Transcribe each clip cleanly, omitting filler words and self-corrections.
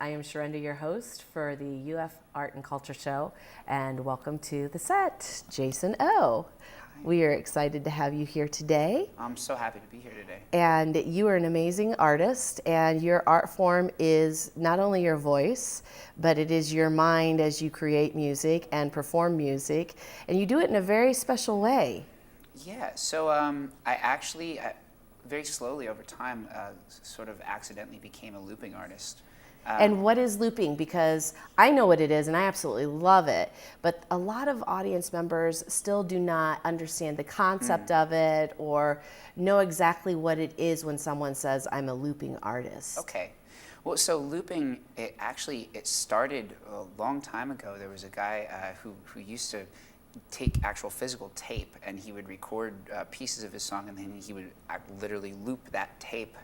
I am Sharinda, your host for the UF Art and Culture Show, and welcome to the set, Jason O. Hi. We are excited to have you here today. I'm so happy to be here today. And you are an amazing artist, and your art form is not only your voice, but it is your mind as you create music and perform music, and you do it in a very special way. Yeah, so I actually, very slowly over time, sort of accidentally became a looping artist. And what is looping? Because I know what it is and I absolutely love it, but a lot of audience members still do not understand the concept of it or know exactly what it is when someone says, I'm a looping artist. Okay. Well, so looping, it started a long time ago. There was a guy who used to take actual physical tape, and he would record pieces of his song, and then he would literally loop that tape,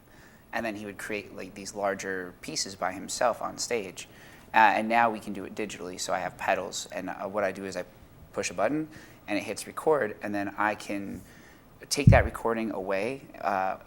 and then he would create like these larger pieces by himself on stage. And now we can do it digitally, so I have pedals, and what I do is I push a button and it hits record, and then I can take that recording away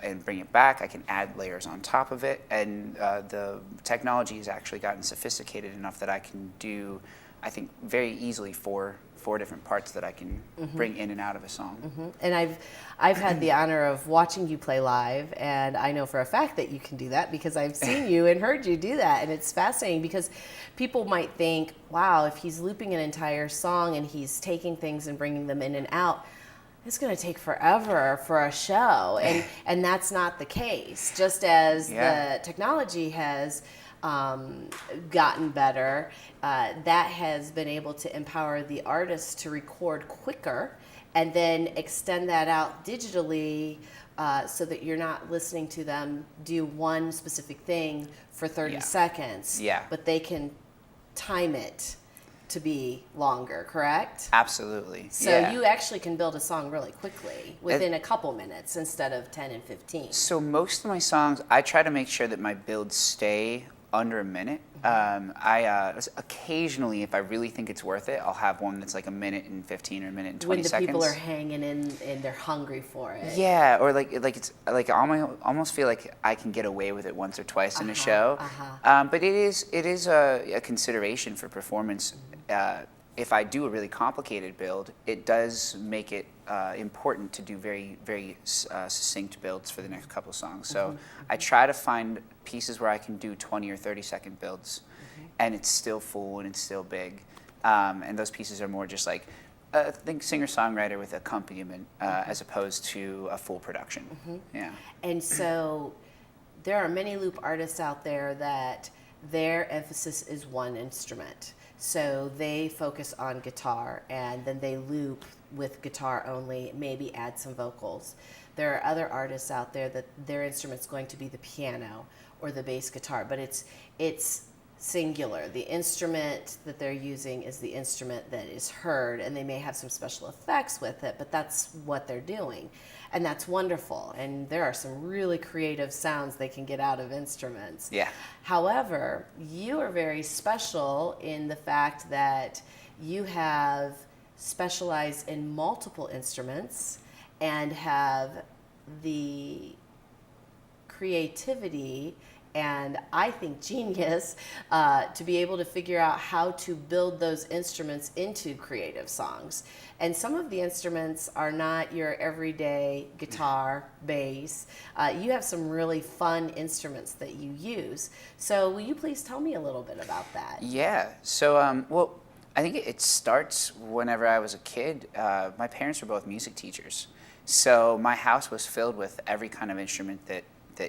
and bring it back. I can add layers on top of it, and the technology has actually gotten sophisticated enough that I can do, I think, very easily four different parts that I can bring in and out of a song. And I've had the honor of watching you play live, and I know for a fact that you can do that because I've seen you and heard you do that, and it's fascinating because people might think, wow, if he's looping an entire song and he's taking things and bringing them in and out, it's going to take forever for a show, and that's not the case. Just as the technology has gotten better, that has been able to empower the artists to record quicker and then extend that out digitally so that you're not listening to them do one specific thing for 30 seconds, but they can time it to be longer, correct? Absolutely. So you actually can build a song really quickly within a couple minutes instead of 10 and 15. So most of my songs, I try to make sure that my builds stay under a minute. Occasionally, if I really think it's worth it, I'll have one that's like a minute and 15 or a minute and 20 seconds. When the people are hanging in and they're hungry for it. Yeah, or like it's like I almost feel like I can get away with it once or twice in a show. But it is a consideration for performance. If I do a really complicated build, it does make it important to do very succinct builds for the next couple songs. So I try to find pieces where I can do 20 or 30-second builds, and it's still full and it's still big. And those pieces are more just like, think singer-songwriter with accompaniment as opposed to a full production. Yeah. And so there are many loop artists out there that their emphasis is one instrument. So they focus on guitar and then they loop with guitar only, maybe add some vocals. There are other artists out there that their instrument's going to be the piano or the bass guitar, but it's singular. The instrument that they're using is the instrument that is heard, and they may have some special effects with it, but that's what they're doing. And that's wonderful. And there are some really creative sounds they can get out of instruments. Yeah. However, you are very special in the fact that you have specialized in multiple instruments and have the creativity and I think genius to be able to figure out how to build those instruments into creative songs. And some of the instruments are not your everyday guitar, bass. You have some really fun instruments that you use. So will you please tell me a little bit about that? Yeah. So, well, I think it starts whenever I was a kid. My parents were both music teachers. So my house was filled with every kind of instrument that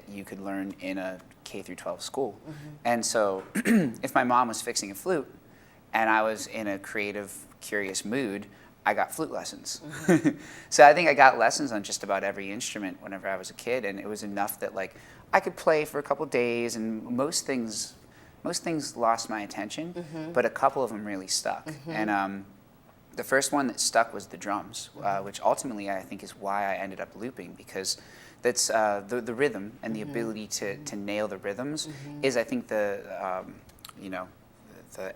you could learn in a K through 12 school. And so if my mom was fixing a flute and I was in a creative, curious mood, I got flute lessons. So I think I got lessons on just about every instrument whenever I was a kid, and it was enough that like I could play for a couple days, and most things lost my attention, but a couple of them really stuck. And the first one that stuck was the drums, which ultimately I think is why I ended up looping, because that's the rhythm and the ability to nail the rhythms is, I think, the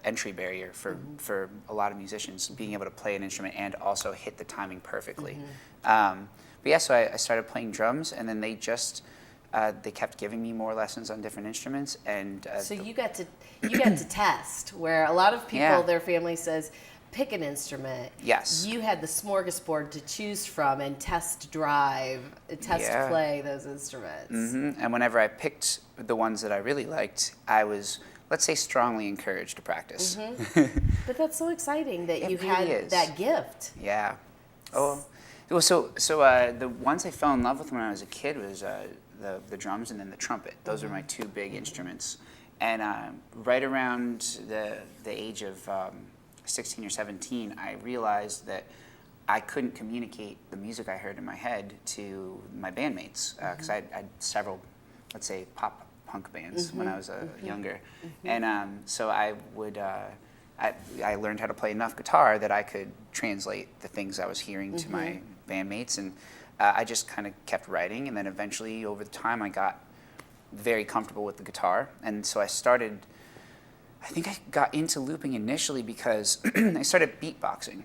entry barrier for a lot of musicians, being able to play an instrument and also hit the timing perfectly. But yeah, so I started playing drums, and then they just they kept giving me more lessons on different instruments, and so you got to test, where a lot of people, Yeah. their family says, pick an instrument. Yes. You had the smorgasbord to choose from and test drive, test Yeah. play those instruments. And whenever I picked the ones that I really liked, I was, let's say, strongly encouraged to practice. But that's so exciting that It you really had is. that gift. Yeah. Oh. Well, so the ones I fell in love with when I was a kid was the drums and then the trumpet. Those are my two big instruments. And right around the age of 16 or 17, I realized that I couldn't communicate the music I heard in my head to my bandmates, because I had several, let's say, pop punk bands when I was younger. And so I would, I learned how to play enough guitar that I could translate the things I was hearing to my bandmates, and I just kind of kept writing, and then eventually over the time I got very comfortable with the guitar, and so I think I got into looping initially because I started beatboxing.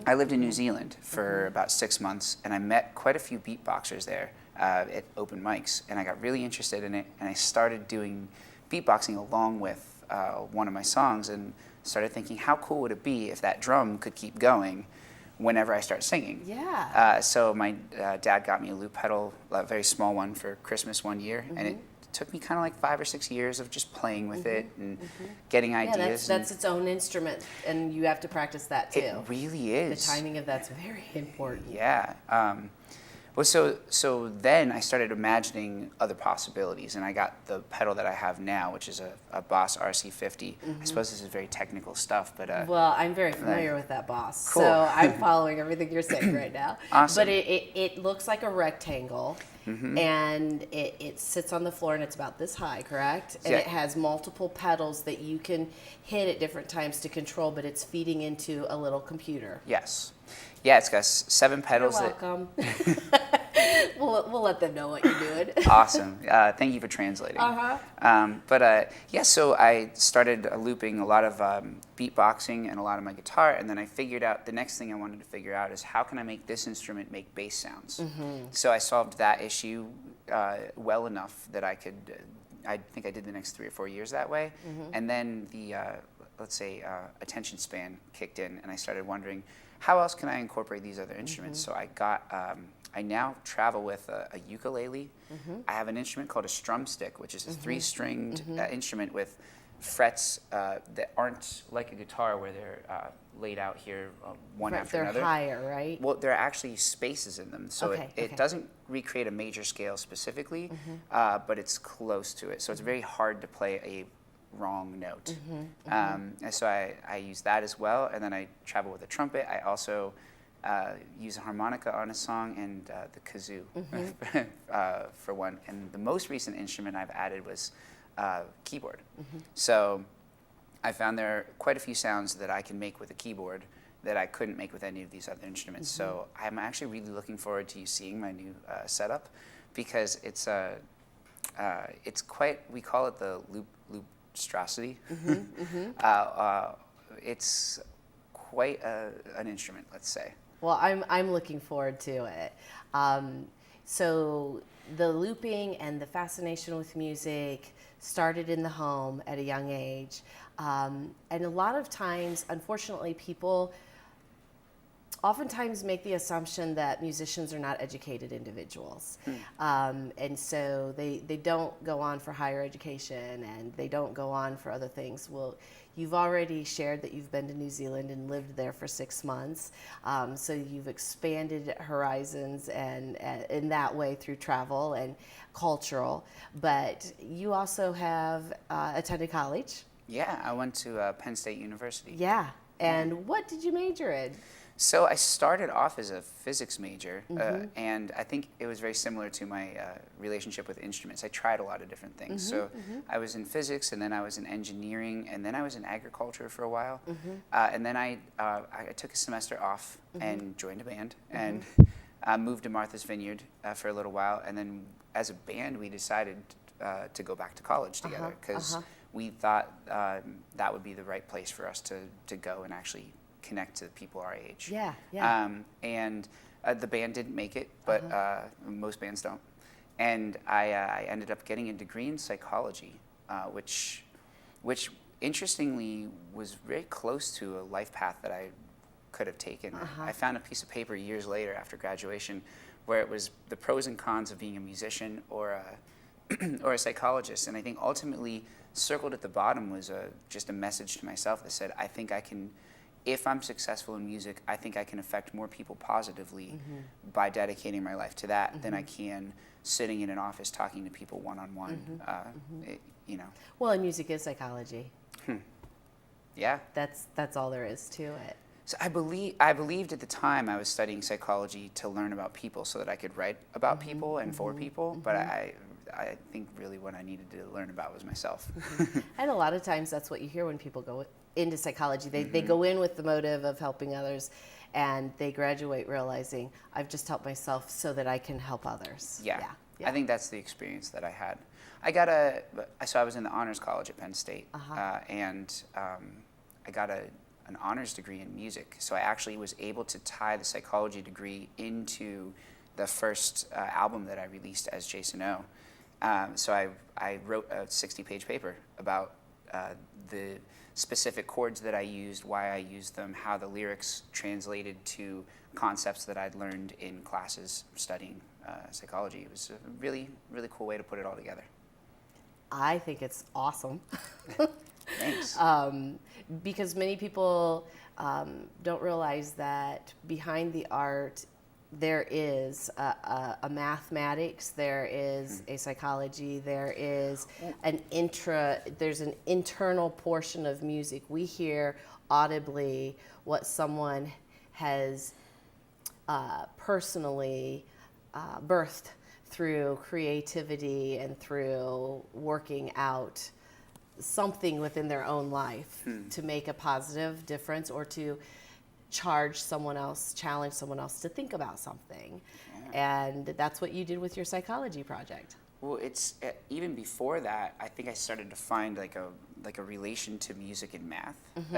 I lived in New Zealand for about 6 months, and I met quite a few beatboxers there at open mics, and I got really interested in it, and I started doing beatboxing along with one of my songs, and started thinking, how cool would it be if that drum could keep going whenever I start singing? Yeah. So my dad got me a loop pedal, a very small one, for Christmas one year, and it took me kind of like 5 or 6 years of just playing with it and getting ideas. Yeah, that's its own instrument, and you have to practice that too. It really is. The timing of that's very important. Yeah. Well, so then I started imagining other possibilities, and I got the pedal that I have now, which is a Boss RC50. I suppose this is very technical stuff, but Well, I'm very familiar with that Boss, Cool. so I'm following everything you're saying right now. Awesome. But it looks like a rectangle, and it sits on the floor, and it's about this high, correct? And Yeah. it has multiple pedals that you can hit at different times to control, but it's feeding into a little computer. yes. Yeah, it's got 7 You're pedals. welcome. We'll let them know what you're doing. Awesome. Thank you for translating. Yeah, so I started looping a lot of beatboxing and a lot of my guitar, and then I figured out the next thing I wanted to figure out is how can I make this instrument make bass sounds? So I solved that issue well enough that I could, I think I did the next 3 or 4 years that way, and then the, let's say, attention span kicked in, and I started wondering, how else can I incorporate these other instruments? So I got, I now travel with a ukulele. I have an instrument called a Strum Stick, which is a 3-stringed instrument with frets that aren't like a guitar where they're laid out here one after another. They're higher, right? Well, there are actually spaces in them, so Okay, it doesn't recreate a major scale specifically, but it's close to it. So it's very hard to play a wrong note. And so I use that as well, and then I travel with a trumpet. I also use a harmonica on a song and the kazoo for one. And the most recent instrument I've added was keyboard. So I found there are quite a few sounds that I can make with a keyboard that I couldn't make with any of these other instruments. So I'm actually really looking forward to you seeing my new setup, because it's quite, we call it the loopstrosity. It's quite an instrument, let's say. Well, I'm looking forward to it. So the looping and the fascination with music started in the home at a young age. And a lot of times, unfortunately, people oftentimes make the assumption that musicians are not educated individuals. And so they don't go on for higher education, and they don't go on for other things. Well, you've already shared that you've been to New Zealand and lived there for 6 months. So you've expanded horizons and in that way through travel and cultural. But you also have attended college. Yeah, I went to Penn State University. Yeah. And what did you major in? So I started off as a physics major, and I think it was very similar to my relationship with instruments. I tried a lot of different things. So I was in physics, and then I was in engineering, and then I was in agriculture for a while. And then I took a semester off and joined a band, and moved to Martha's Vineyard for a little while. And then as a band, we decided to go back to college together, because we thought that would be the right place for us to go and actually connect to people our age. Yeah, yeah. And the band didn't make it, but most bands don't. And I ended up getting a degree in psychology, which interestingly was very close to a life path that I could have taken. I found a piece of paper years later after graduation where it was the pros and cons of being a musician or a psychologist. And I think ultimately circled at the bottom was just a message to myself that said, I think I can, if I'm successful in music, I think I can affect more people positively by dedicating my life to that than I can sitting in an office talking to people one-on-one. You know. Well, and music is psychology. Yeah. That's all there is to it. So I believed at the time I was studying psychology to learn about people so that I could write about people and for people, but I think really what I needed to learn about was myself. And a lot of times that's what you hear when people go into psychology. They go in with the motive of helping others, and they graduate realizing, I've just helped myself so that I can help others. Yeah. I think that's the experience that I had. So I was in the honors college at Penn State, and I got an honors degree in music. So I actually was able to tie the psychology degree into the first album that I released as Jason O. So I wrote a 60-page paper about the specific chords that I used, why I used them, how the lyrics translated to concepts that I'd learned in classes studying psychology. It was a really, really cool way to put it all together. I think it's awesome. Thanks. Because many people don't realize that behind the art there is a mathematics, there is a psychology, there's an internal portion of music. We hear audibly what someone has personally birthed through creativity and through working out something within their own life to make a positive difference or to challenge someone else to think about something. And that's what you did with your psychology project. Well, it's even before that, I think I started to find like a relation to music and math.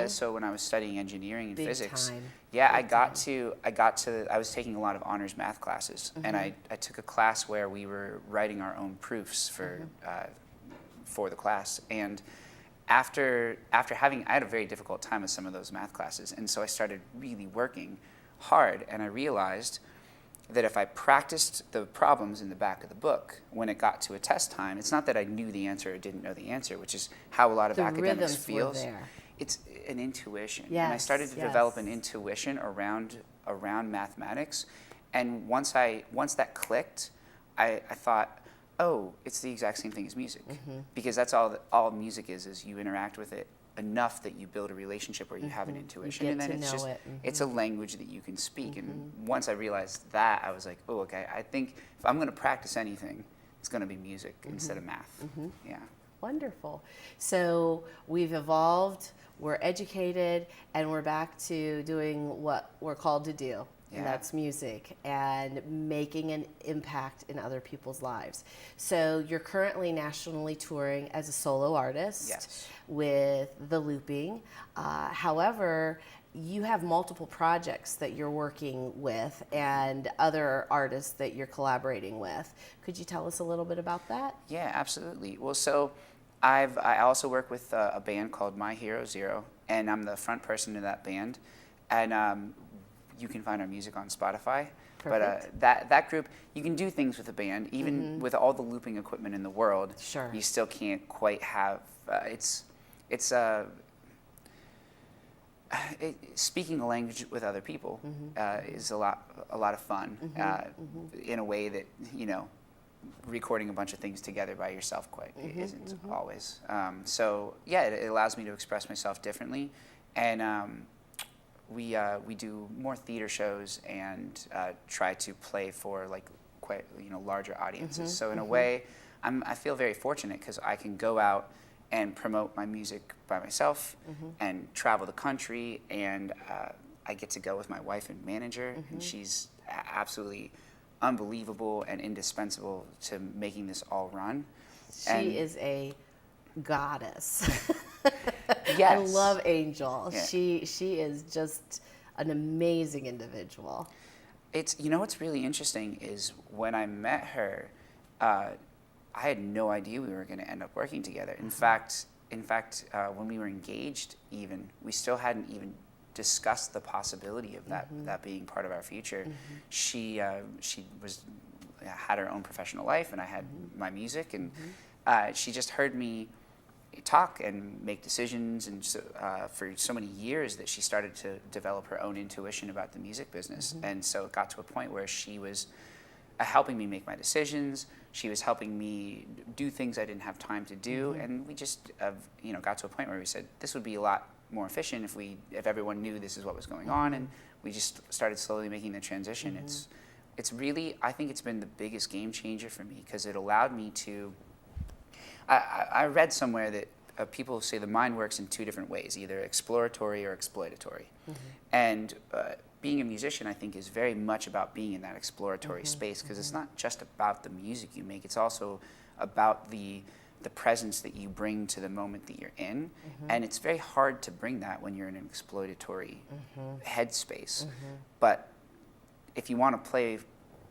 So when I was studying engineering and physics, I was taking a lot of honors math classes, and I took a class where we were writing our own proofs for the class. And after I had a very difficult time with some of those math classes, and so I started really working hard, and I realized that if I practiced the problems in the back of the book, when it got to a test time, it's not that I knew the answer or didn't know the answer, which is how a lot of academics feels. It's an intuition. Yes, and I started to develop an intuition around mathematics. And once that clicked, I thought, oh, it's the exact same thing as music. Because that's all music is you interact with it enough that you build a relationship where you have an intuition, and then it's a language that you can speak. And once I realized that, I was like, oh, okay, I think if I'm going to practice anything, it's going to be music instead of math. Yeah. Wonderful. So we've evolved, we're educated, and we're back to doing what we're called to do. And that's music and making an impact in other people's lives. So you're currently nationally touring as a solo artist with the looping. However, you have multiple projects that you're working with and other artists that you're collaborating with. Could you tell us a little bit about that? Yeah, absolutely. Well, so I also work with a band called My Hero Zero, and I'm the front person to that band. And you can find our music on Spotify. Perfect. But that group, you can do things with a band, even with all the looping equipment in the world. Sure. You still can't quite have. Speaking a language with other people is a lot of fun. In a way that recording a bunch of things together by yourself isn't always. So yeah, it allows me to express myself differently, and. We do more theater shows and try to play for quite larger audiences. So in a way, I feel very fortunate because I can go out and promote my music by myself and travel the country, and I get to go with my wife and manager, and she's absolutely unbelievable and indispensable to making this all run. She is a goddess. Yes. I love Angel. Yeah. She is just an amazing individual. It's what's really interesting is when I met her, I had no idea we were going to end up working together. In fact, when we were engaged, even we still hadn't even discussed the possibility of that being part of our future. She had her own professional life, and I had my music, and she just heard me talk and make decisions, and so, for so many years that she started to develop her own intuition about the music business. And so it got to a point where she was helping me make my decisions. She was helping me do things I didn't have time to do, and we just got to a point where we said this would be a lot more efficient if everyone knew this is what was going on, and we just started slowly making the transition. It's really, I think it's been the biggest game changer for me, because it allowed me to. I read somewhere that people say the mind works in two different ways, either exploratory or exploitatory, and being a musician, I think, is very much about being in that exploratory space, because it's not just about the music you make, it's also about the presence that you bring to the moment that you're in. And it's very hard to bring that when you're in an exploitatory headspace. But if you want to play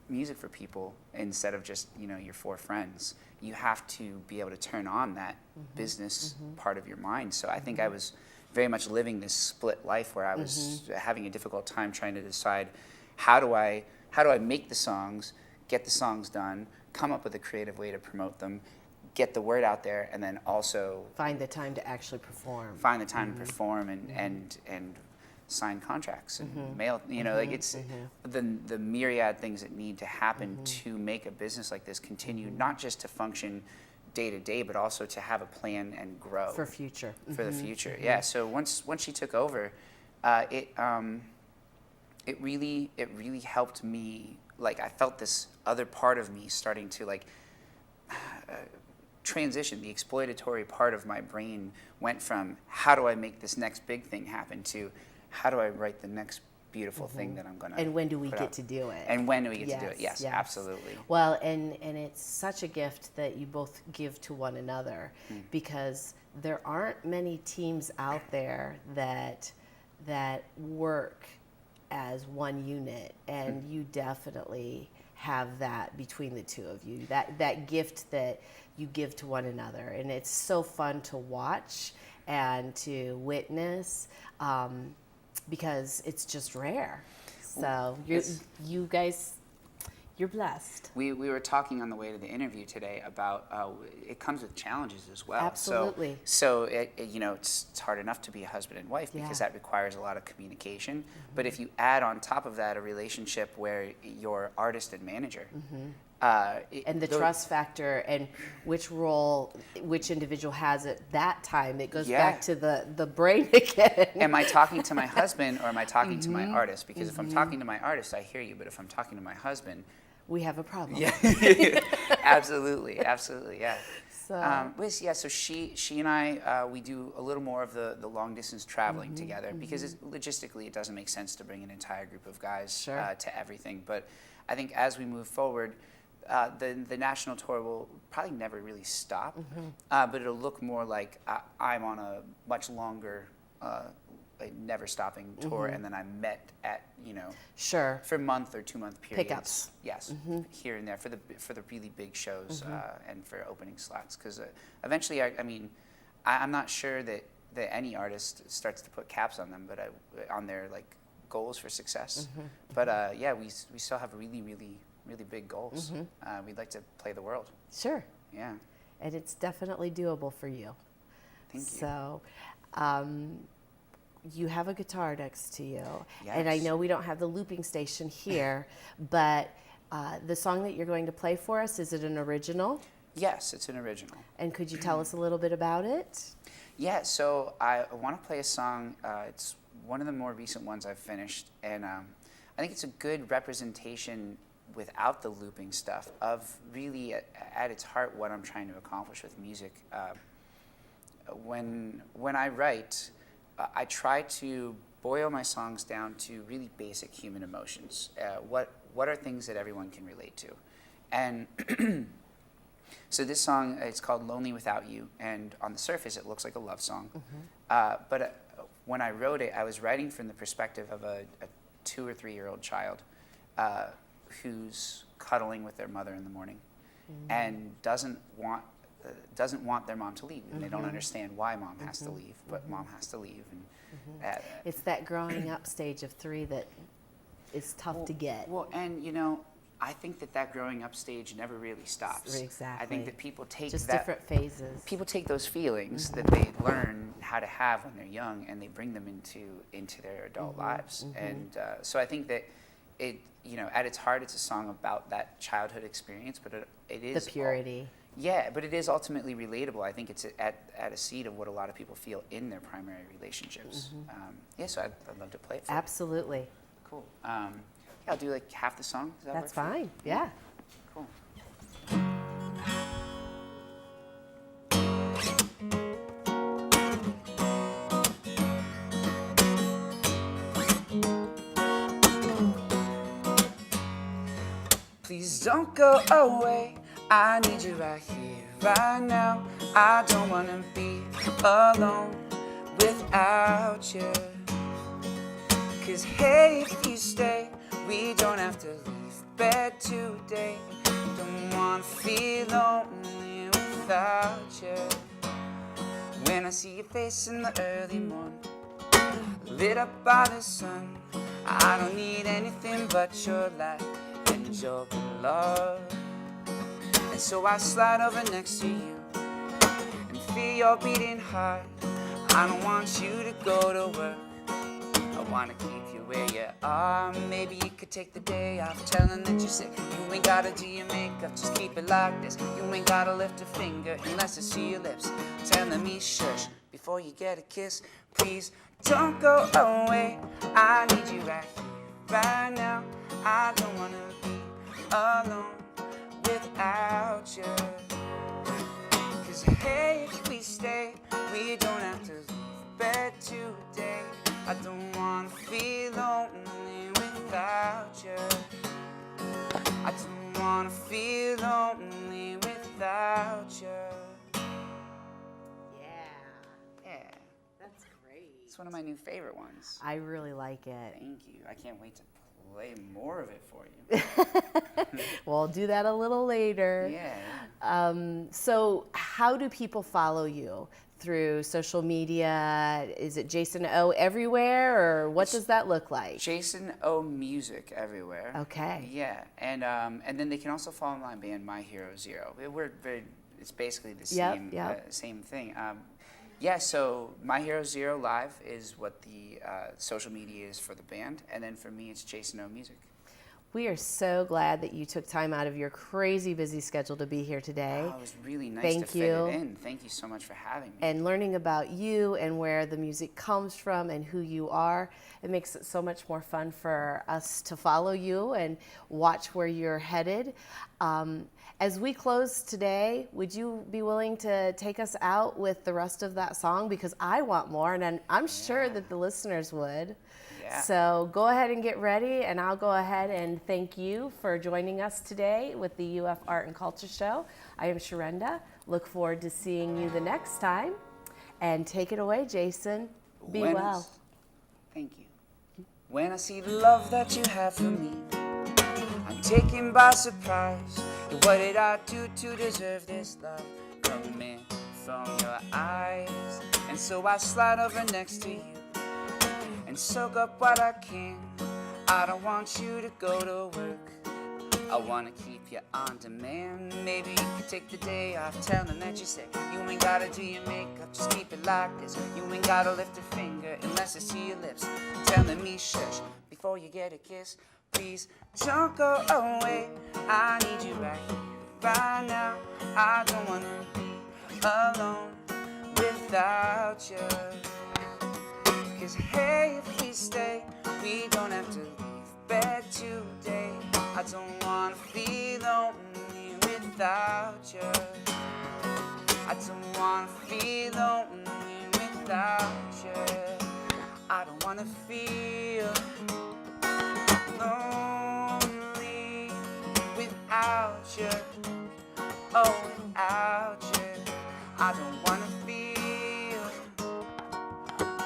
music for people instead of just your four friends, you have to be able to turn on that business part of your mind. So I think I was very much living this split life where I was having a difficult time trying to decide how do I make the songs, get the songs done, come up with a creative way to promote them, get the word out there, and then also find the time to actually perform. Find the time to perform and sign contracts and mail. Like it's the myriad things that need to happen to make a business like this continue, not just to function day to day, but also to have a plan and grow for future. For the future. Yeah. So once she took over, it really helped me. Like, I felt this other part of me starting to transition. The exploitatory part of my brain went from how do I make this next big thing happen to how do I write the next beautiful thing that I'm going to. And when do we get to do it? And when do we get to do it? Yes, absolutely. Well, and it's such a gift that you both give to one another, because there aren't many teams out there that work as one unit, and you definitely have that between the two of you, that gift that you give to one another. And it's so fun to watch and to witness, because it's just rare. So you guys, you're blessed. We were talking on the way to the interview today about it comes with challenges as well. Absolutely. So it's hard enough to be a husband and wife because that requires a lot of communication. But if you add on top of that a relationship where you're artist and manager, and the trust factor and which role which individual has at that time, it goes back to the brain again. Am I talking to my husband or am I talking to my artist? Because if I'm talking to my artist, I hear you, but if I'm talking to my husband, we have a problem. Yeah. Absolutely, yeah. So So she and I, we do a little more of the long distance traveling together, because logistically it doesn't make sense to bring an entire group of guys to everything. But I think as we move forward, the national tour will probably never really stop, but it'll look more like I'm on a much longer, never stopping tour, and then I'm met at for a month or 2 month periods. Pickups. Yes, here and there for the really big shows and for opening slots. Because eventually, I'm not sure that any artist starts to put caps on them, but on their goals for success. But we still have really big goals. We'd like to play the world. Sure. Yeah. And it's definitely doable for you. Thank you. So, you have a guitar next to you. Yes. And I know we don't have the looping station here, but the song that you're going to play for us, is it an original? Yes, it's an original. And could you tell us a little bit about it? Yeah, so I want to play a song. It's one of the more recent ones I've finished, and I think it's a good representation without the looping stuff of really at its heart what I'm trying to accomplish with music. When I write, I try to boil my songs down to really basic human emotions. What are things that everyone can relate to? And so this song, it's called Lonely Without You, and on the surface it looks like a love song. But when I wrote it, I was writing from the perspective of a 2 or 3 year old child who's cuddling with their mother in the morning. and doesn't want their mom to leave, and they don't understand why mom has to leave, but mom has to leave. And It's that growing up stage of 3 that is tough to get. Well, and I think that growing up stage never really stops. Exactly. I think that people take just different phases. People take those feelings that they learn how to have when they're young, and they bring them into their adult lives. And so I think that it, at its heart, it's a song about that childhood experience, but it is the purity. Yeah, but it is ultimately relatable. I think it's at a seed of what a lot of people feel in their primary relationships. So I'd love to play it for you. Absolutely. Cool. I'll do like half the song. Does that That's work for you? fine. Yeah. Cool. Please don't go away. I need you right here, right now. I don't wanna be alone without you. 'Cause hey, if you stay, we don't have to leave bed today. Don't wanna feel lonely without you. When I see your face in the early morning, lit up by the sun, I don't need anything but your light and your good love. And so I slide over next to you and feel your beating heart. I don't want you to go to work, I wanna keep you where you are. Maybe you could take the day off, telling that you're sick. You ain't gotta do your makeup, just keep it like this. You ain't gotta lift a finger unless I see your lips telling me shush before you get a kiss. Please don't go away. I need you right here, right now. I don't wanna be alone without you. 'Cause hey, if we stay, we don't have to leave bed today. I don't wanna feel lonely without you. I don't wanna feel lonely without you. Yeah. That's great. It's one of my new favorite ones. I really like it. Thank you. I can't wait to play more of it for you. We'll do that a little later. Yeah. So how do people follow you? Through social media? Is it Jason O everywhere, or what does that look like? Jason O Music everywhere. Okay. Yeah, and then they can also follow my band My Hero Zero. It's basically the same same thing. So My Hero Zero Live is what the social media is for the band, and then for me it's Jason O Music. We are so glad that you took time out of your crazy busy schedule to be here today. Oh, it was really nice to fit it in. Thank you so much for having me. And learning about you and where the music comes from and who you are. It makes it so much more fun for us to follow you and watch where you're headed. As we close today, would you be willing to take us out with the rest of that song? Because I want more, and I'm sure that the listeners would. Yeah. So go ahead and get ready, and I'll go ahead and thank you for joining us today with the UF Art and Culture Show. I am Sharinda. Look forward to seeing you the next time. And take it away, Jason. Be well. Thank you. When I see the love that you have for me, I'm taken by surprise. What did I do to deserve this love coming from your eyes? And so I slide over next to you and soak up what I can. I don't want you to go to work, I wanna keep you on demand. Maybe you could take the day off, telling that you're sick. You ain't gotta do your makeup, just keep it like this. You ain't gotta lift a finger unless I see your lips telling me shush before you get a kiss. Please don't go away. I need you right here, right now. I don't wanna be alone without you. 'Cause hey, if we stay, we don't have to leave bed today. I don't wanna feel lonely without you. I don't wanna feel lonely without you. I don't wanna feel lonely without you. Oh, without you. I don't wanna feel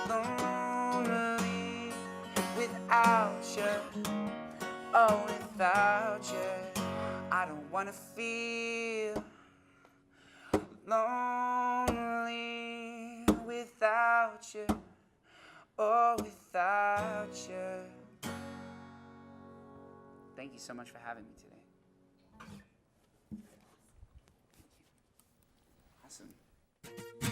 lonely without you. Oh, without you. I don't wanna feel without you, oh, without you. Thank you so much for having me today. Awesome.